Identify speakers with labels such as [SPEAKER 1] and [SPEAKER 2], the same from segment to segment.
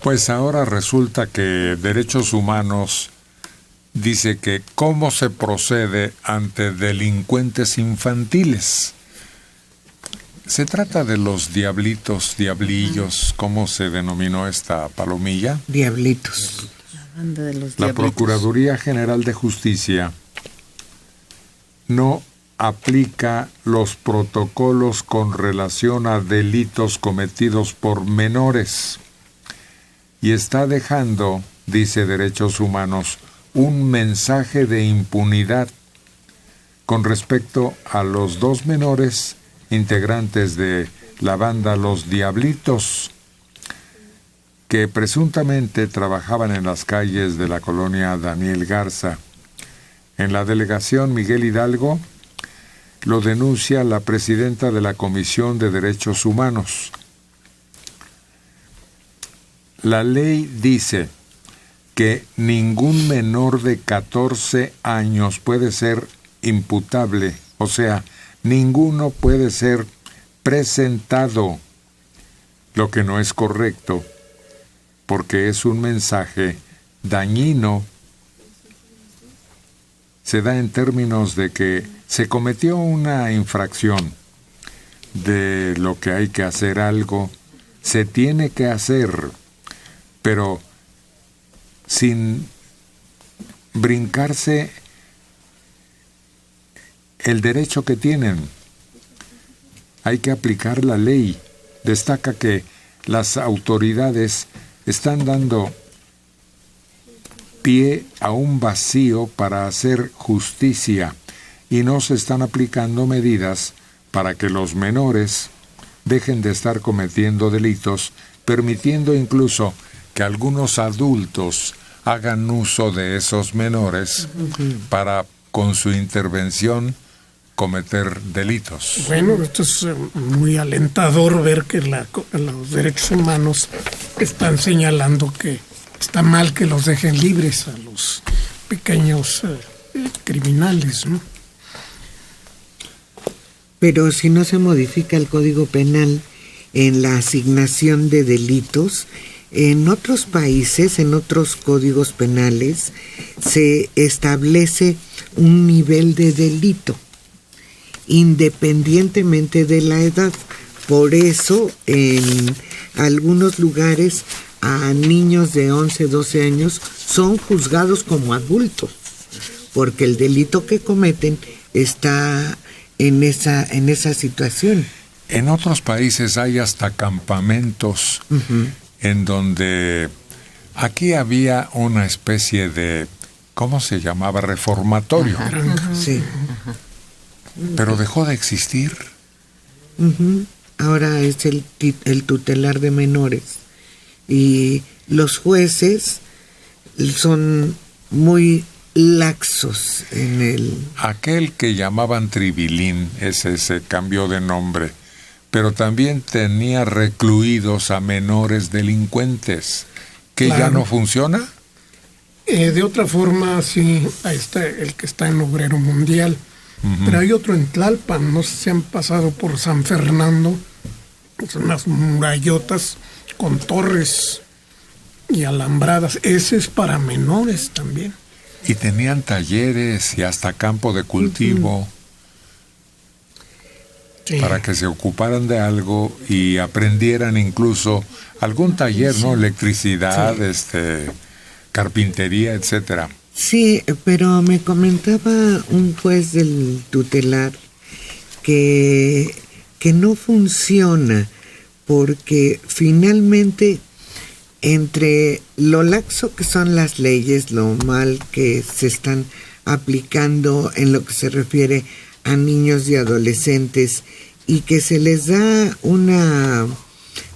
[SPEAKER 1] Pues ahora resulta que Derechos Humanos dice que cómo se procede ante delincuentes infantiles. Se trata de los diablitos, diablillos, ¿cómo se denominó esta palomilla?
[SPEAKER 2] Diablitos.
[SPEAKER 1] La Procuraduría General de Justicia no aplica los protocolos con relación a delitos cometidos por menores y está dejando, dice Derechos Humanos, un mensaje de impunidad con respecto a los dos menores integrantes de la banda Los Diablitos, que presuntamente trabajaban en las calles de la colonia Daniel Garza. En la delegación Miguel Hidalgo lo denuncia la presidenta de la Comisión de Derechos Humanos. La ley dice que ningún menor de 14 años puede ser imputable, o sea, ninguno puede ser presentado, lo que no es correcto, porque es un mensaje dañino. Se da en términos de que se cometió una infracción, de lo que hay que hacer algo, se tiene que hacer, pero sin brincarse el derecho que tienen. Hay que aplicar la ley. Destaca que las autoridades están dando pie a un vacío para hacer justicia y no se están aplicando medidas para que los menores dejen de estar cometiendo delitos, permitiendo incluso que algunos adultos hagan uso de esos menores para, con su intervención, cometer delitos.
[SPEAKER 3] Bueno, esto es muy alentador ver que los derechos humanos están señalando que está mal que los dejen libres a los pequeños criminales, ¿no?
[SPEAKER 2] Pero si no se modifica el Código Penal en la asignación de delitos, en otros países, en otros códigos penales, se establece un nivel de delito, independientemente de la edad. Por eso, en algunos lugares, a niños de 11, 12 años son juzgados como adultos, porque el delito que cometen está en esa situación.
[SPEAKER 1] En otros países hay hasta campamentos en donde aquí había una especie de, ¿cómo se llamaba? Reformatorio.
[SPEAKER 2] Sí.
[SPEAKER 1] Pero dejó de existir.
[SPEAKER 2] Ahora es el tutelar de menores. Y los jueces son muy laxos en el...
[SPEAKER 1] Aquel que llamaban Tribilín, ese se cambió de nombre, pero también tenía recluidos a menores delincuentes, que claro, ya no funciona.
[SPEAKER 3] De otra forma, sí, ahí está el que está en Obrero Mundial, pero hay otro en Tlalpan, no sé si han pasado por San Fernando, son unas murallotas con torres y alambradas, ese es para menores también.
[SPEAKER 1] Y tenían talleres y hasta campo de cultivo sí, para que se ocuparan de algo y aprendieran incluso algún taller, ¿no? Electricidad, sí, carpintería, etcétera.
[SPEAKER 2] Sí, pero me comentaba un juez del tutelar que no funciona porque finalmente entre lo laxo que son las leyes, lo mal que se están aplicando en lo que se refiere a niños y adolescentes y que se les da una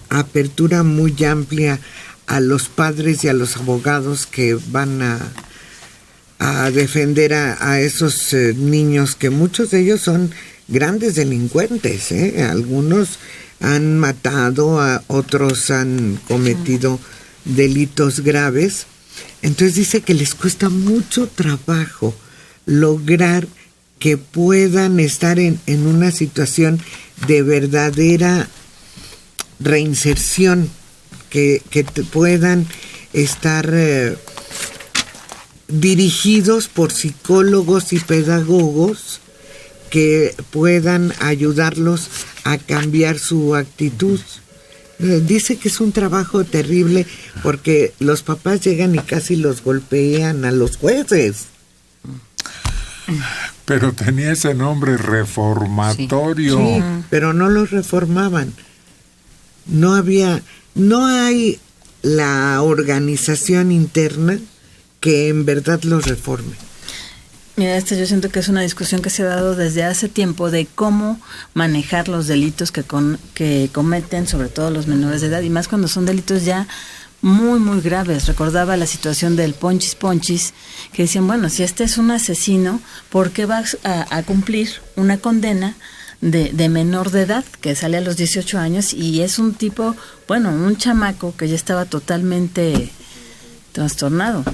[SPEAKER 2] apertura muy amplia a los padres y a los abogados que van a defender a esos niños, que muchos de ellos son grandes delincuentes, algunos han matado, a otros han cometido delitos graves. Entonces dice que les cuesta mucho trabajo lograr que puedan estar en una situación de verdadera reinserción, que puedan estar dirigidos por psicólogos y pedagogos que puedan ayudarlos a cambiar su actitud. Dice que es un trabajo terrible porque los papás llegan y casi los golpean a los jueces.
[SPEAKER 1] Pero tenía ese nombre, reformatorio.
[SPEAKER 2] Sí, pero no los reformaban. No hay la organización interna que en verdad los reforme.
[SPEAKER 4] Mira, yo siento que es una discusión que se ha dado desde hace tiempo de cómo manejar los delitos que cometen, sobre todo los menores de edad, y más cuando son delitos ya muy, muy graves. Recordaba la situación del Ponchis, que decían, bueno, si este es un asesino, ¿por qué va a cumplir una condena de menor de edad, que sale a los 18 años, y es un tipo, bueno, un chamaco que ya estaba totalmente trastornado?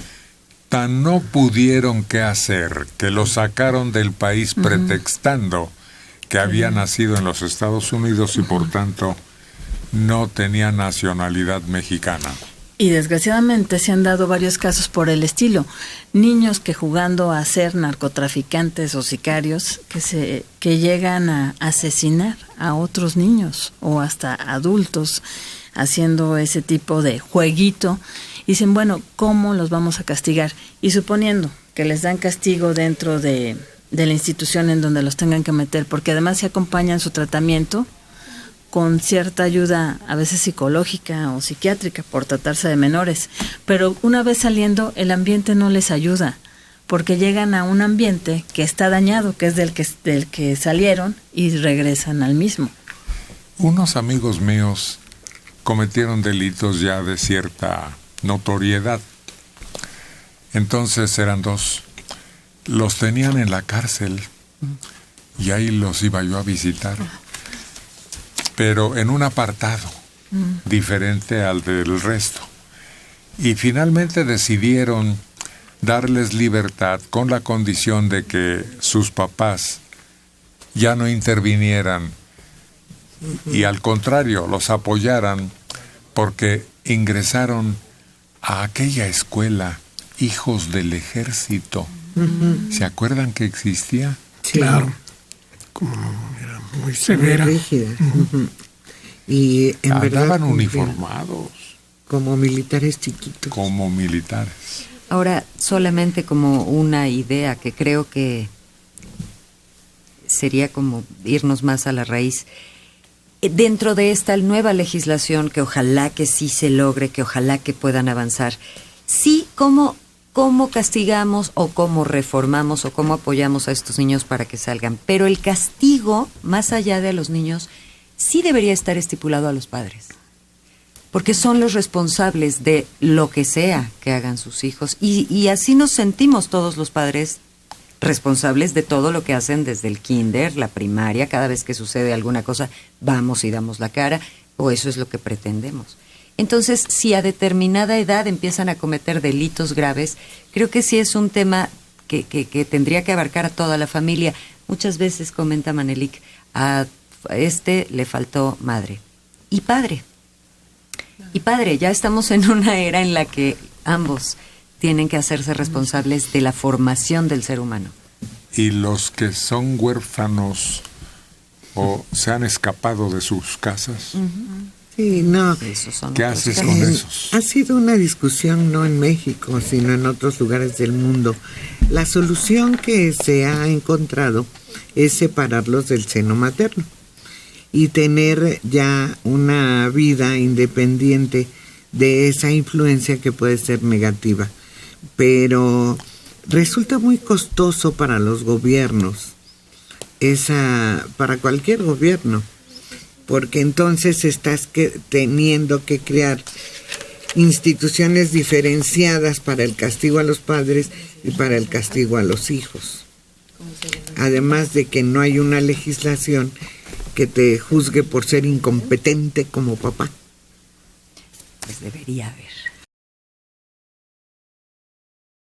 [SPEAKER 1] Tan no pudieron qué hacer que lo sacaron del país pretextando que había nacido en los Estados Unidos y por tanto no tenía nacionalidad mexicana.
[SPEAKER 4] Y desgraciadamente se han dado varios casos por el estilo. Niños que jugando a ser narcotraficantes o sicarios que llegan a asesinar a otros niños o hasta adultos haciendo ese tipo de jueguito. Y dicen, bueno, ¿cómo los vamos a castigar? Y suponiendo que les dan castigo dentro de la institución en donde los tengan que meter, porque además se acompañan su tratamiento con cierta ayuda, a veces psicológica o psiquiátrica, por tratarse de menores. Pero una vez saliendo, el ambiente no les ayuda, porque llegan a un ambiente que está dañado, que es del que salieron, y regresan al mismo.
[SPEAKER 1] Unos amigos míos cometieron delitos ya de cierta notoriedad. Entonces eran dos. Los tenían en la cárcel y ahí los iba yo a visitar, pero en un apartado diferente al del resto. Y finalmente decidieron darles libertad con la condición de que sus papás ya no intervinieran y al contrario los apoyaran, porque ingresaron a aquella escuela Hijos del Ejército. ¿Se acuerdan que existía?
[SPEAKER 2] Sí.
[SPEAKER 3] Claro. Como era muy severa.
[SPEAKER 2] Muy rígida. Y en verdad
[SPEAKER 1] Andaban uniformados.
[SPEAKER 2] Como militares chiquitos.
[SPEAKER 1] Como militares.
[SPEAKER 5] Ahora, solamente como una idea que creo que sería como irnos más a la raíz. Dentro de esta nueva legislación, que ojalá que sí se logre, que ojalá que puedan avanzar, sí, ¿cómo castigamos o cómo reformamos o cómo apoyamos a estos niños para que salgan? Pero el castigo, más allá de los niños, sí debería estar estipulado a los padres, porque son los responsables de lo que sea que hagan sus hijos, y así nos sentimos todos los padres responsables de todo lo que hacen desde el kinder, la primaria. Cada vez que sucede alguna cosa, vamos y damos la cara, o eso es lo que pretendemos. Entonces, si a determinada edad empiezan a cometer delitos graves, creo que sí es un tema que tendría que abarcar a toda la familia. Muchas veces, comenta Manelik, a le faltó madre y padre. Y padre, ya estamos en una era en la que ambos tienen que hacerse responsables de la formación del ser humano.
[SPEAKER 1] Y los que son huérfanos o se han escapado de sus casas,
[SPEAKER 2] Sí, no.
[SPEAKER 1] ¿qué haces con esos?
[SPEAKER 2] Ha sido una discusión no en México, sino en otros lugares del mundo. La solución que se ha encontrado es separarlos del seno materno y tener ya una vida independiente de esa influencia que puede ser negativa. Pero resulta muy costoso para los gobiernos, para cualquier gobierno, porque entonces estás teniendo que crear instituciones diferenciadas para el castigo a los padres y para el castigo a los hijos. Además de que no hay una legislación que te juzgue por ser incompetente como papá.
[SPEAKER 5] Pues debería haber.